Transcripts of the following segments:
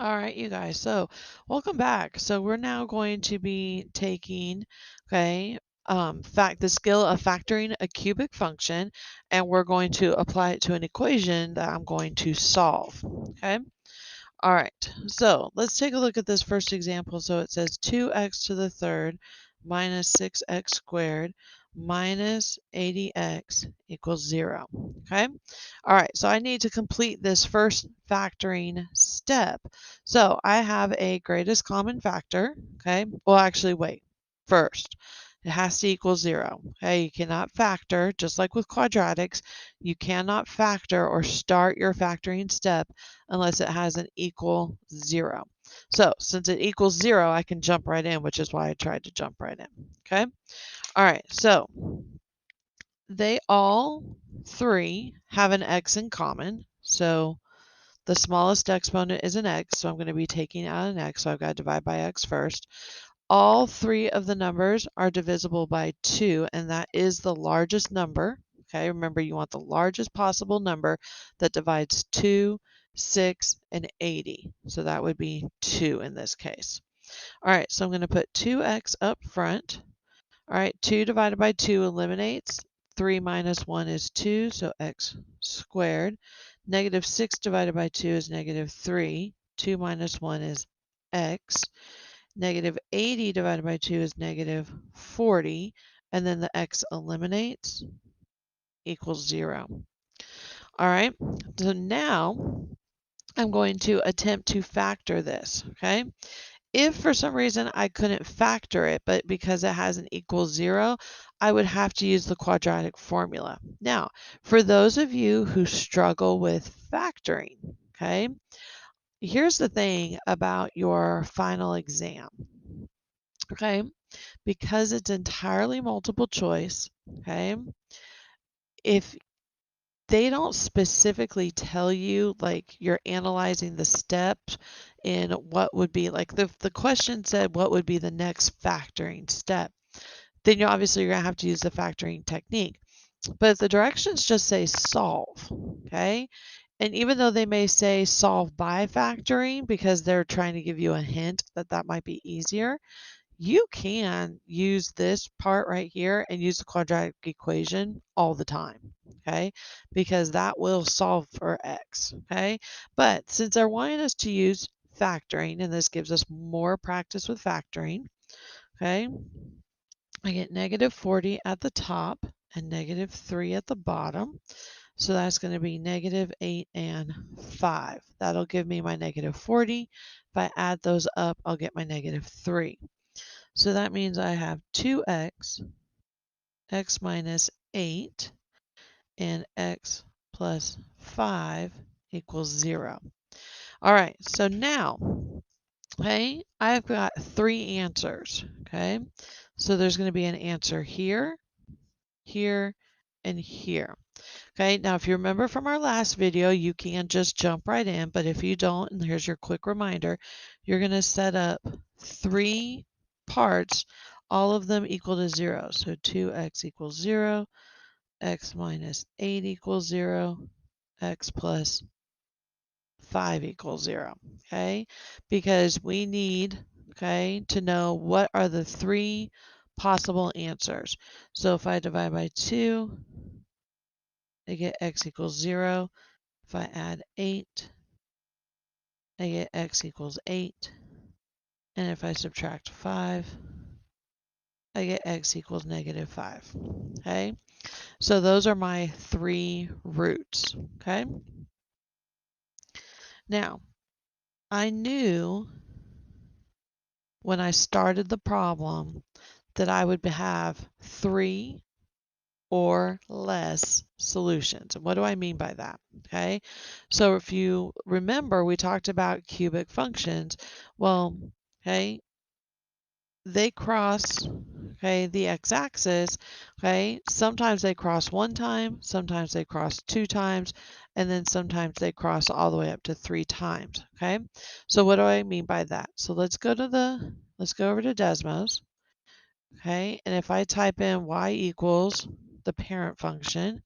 All right, you guys. So, welcome back. So, we're now going to be taking, okay, the skill of factoring a cubic function, and we're going to apply it to an equation that I'm going to solve. Okay. All right. So, let's take a look at this first example. So, it says 2x to the third minus 6x squared minus 80x equals 0. Okay. All right. So, I need to complete this first factoring step. So, I have a greatest common factor. Okay. Well, actually, wait. First, it has to equal 0. Okay. You cannot factor, just like with quadratics, you cannot factor or start your factoring step unless it has an equal 0. So since it equals 0, I can jump right in, which is why I tried to jump right in. Okay. All right. So they all three have an x in common. So the smallest exponent is an x. So I'm going to be taking out an x. So I've got to divide by x first. All three of the numbers are divisible by 2, and that is the largest number. Okay, remember you want the largest possible number that divides 2, 6, and 80. So that would be 2 in this case. All right, so I'm going to put 2x up front. All right, 2 divided by 2 eliminates. 3 minus 1 is 2, so x squared. Negative 6 divided by 2 is negative 3. 2 minus 1 is x. Negative 80 divided by 2 is negative 40, and then the x eliminates, equals 0. All right, so now I'm going to attempt to factor this, okay? If for some reason I couldn't factor it, but because it has an equal 0, I would have to use the quadratic formula. Now, for those of you who struggle with factoring, okay, here's the thing about your final exam, okay? Because it's entirely multiple choice, okay? If they don't specifically tell you, like you're analyzing the steps in what would be like the question said, what would be the next factoring step? Then you're obviously going to have to use the factoring technique. But if the directions just say solve, okay? And even though they may say solve by factoring because they're trying to give you a hint that that might be easier, you can use this part right here and use the quadratic equation all the time, okay? Because that will solve for x, okay? But since they're wanting us to use factoring, and this gives us more practice with factoring, okay? I get negative 40 at the top and negative 3 at the bottom. So that's going to be negative 8 and 5. That'll give me my negative 40. If I add those up, I'll get my negative 3. So that means I have 2x, x minus 8, and x plus 5 equals 0. All right, so now, okay, I've got 3 answers, okay? So there's going to be an answer here, here, and here. Okay, now if you remember from our last video, you can just jump right in, but if you don't, and here's your quick reminder, you're going to set up 3 parts, all of them equal to 0. So 2x equals 0, x minus 8 equals 0, x plus 5 equals 0, okay? Because we need, okay, to know what are the 3 possible answers. So if I divide by 2, I get x equals 0. If I add 8, I get x equals 8. And if I subtract 5, I get x equals negative 5. Okay, so those are my 3 roots. Okay, now I knew when I started the problem that I would have 3 or less solutions. And what do I mean by that? Okay, so if you remember, we talked about cubic functions. Well, okay, they cross, okay, the x-axis, okay? Sometimes they cross 1 time, sometimes they cross 2 times, and then sometimes they cross all the way up to 3 times, okay? So what do I mean by that? So let's go over to Desmos, okay? And if I type in y equals the parent function,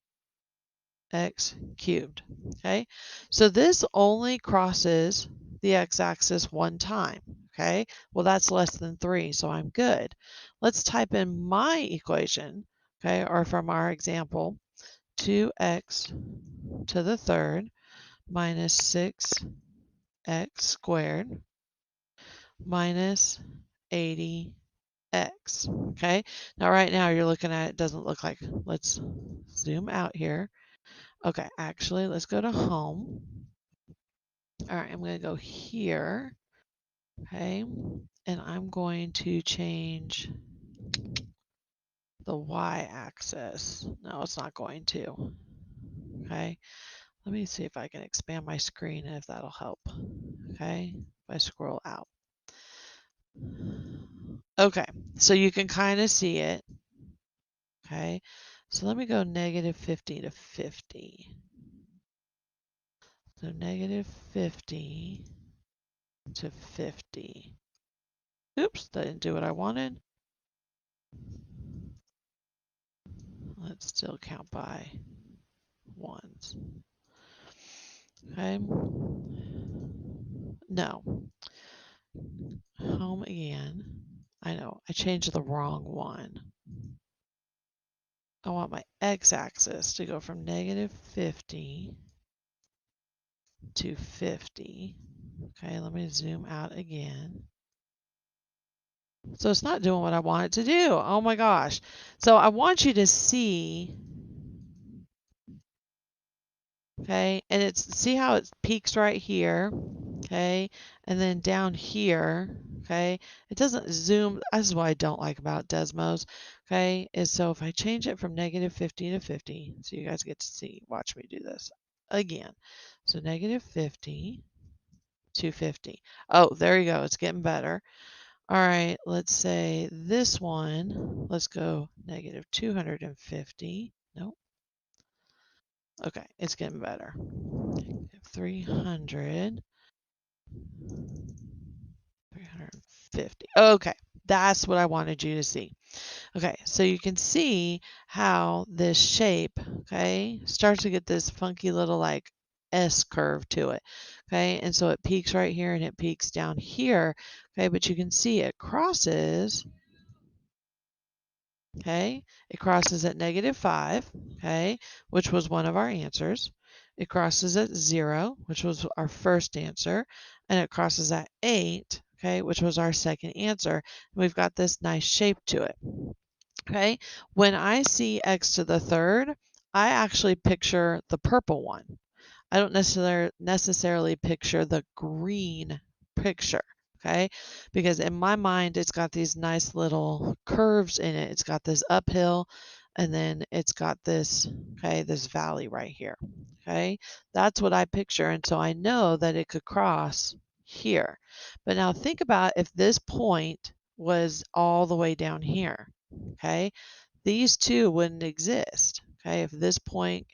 x cubed, okay? So this only crosses the x-axis one time, okay? Well, that's less than 3, so I'm good. Let's type in my equation, okay, or from our example, 2x to the third minus 6x squared minus 80x. Okay, now right now you're looking at it, doesn't look like, let's zoom out here. Okay, actually, let's go to home. All right, I'm going to go here. Okay, and I'm going to change the y-axis. No, it's not going to. Okay, let me see if I can expand my screen and if that'll help. Okay, if I scroll out. Okay, so you can kind of see it. Okay, so let me go negative 50 to 50. So negative 50 to 50. Oops, that didn't do what I wanted. Let's still count by ones. Okay. No. Home again. I know, I changed the wrong one. I want my x-axis to go from negative 50 to 50. Okay, let me zoom out again. So it's not doing what I want it to do. Oh my gosh. So I want you to see, okay, and see how it peaks right here, okay, and then down here, okay, it doesn't zoom. This is what I don't like about Desmos, okay, is so if I change it from negative 50 to 50, so you guys get to see, watch me do this again. So negative 50 to 50. Oh, there you go. It's getting better. All right, let's say this one, let's go negative 250. Nope. Okay, it's getting better. 300, 350. Okay, that's what I wanted you to see. Okay, so you can see how this shape, okay, starts to get this funky little like S curve to it. Okay, and so it peaks right here and it peaks down here. Okay, but you can see it crosses. Okay, it crosses at negative 5, okay, which was one of our answers. It crosses at 0, which was our first answer, and it crosses at 8, okay, which was our second answer. And we've got this nice shape to it. Okay, when I see x to the third, I actually picture the purple one. I don't necessarily picture the green picture, okay? Because in my mind, it's got these nice little curves in it. It's got this uphill, and then it's got this, okay, this valley right here, okay? That's what I picture, and so I know that it could cross here. But now think about if this point was all the way down here, okay? These two wouldn't exist, okay, if this point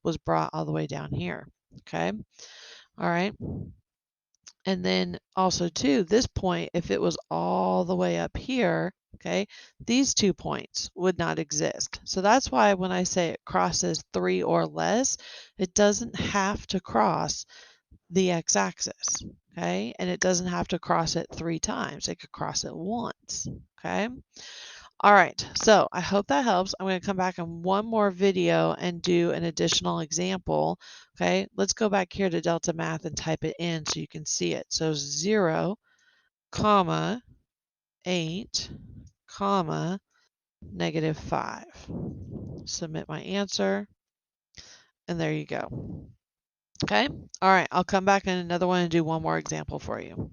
was brought all the way down here, okay? All right. And then also too, this point, if it was all the way up here, okay, these 2 points would not exist. So that's why when I say it crosses 3 or less, it doesn't have to cross the x-axis, okay? And it doesn't have to cross it 3 times. It could cross it once, okay? All right, so I hope that helps. I'm going to come back in one more video and do an additional example. Okay, let's go back here to Delta Math and type it in so you can see it. So 0, comma, 8, comma, negative 5. Submit my answer, and there you go. Okay, all right, I'll come back in another one and do one more example for you.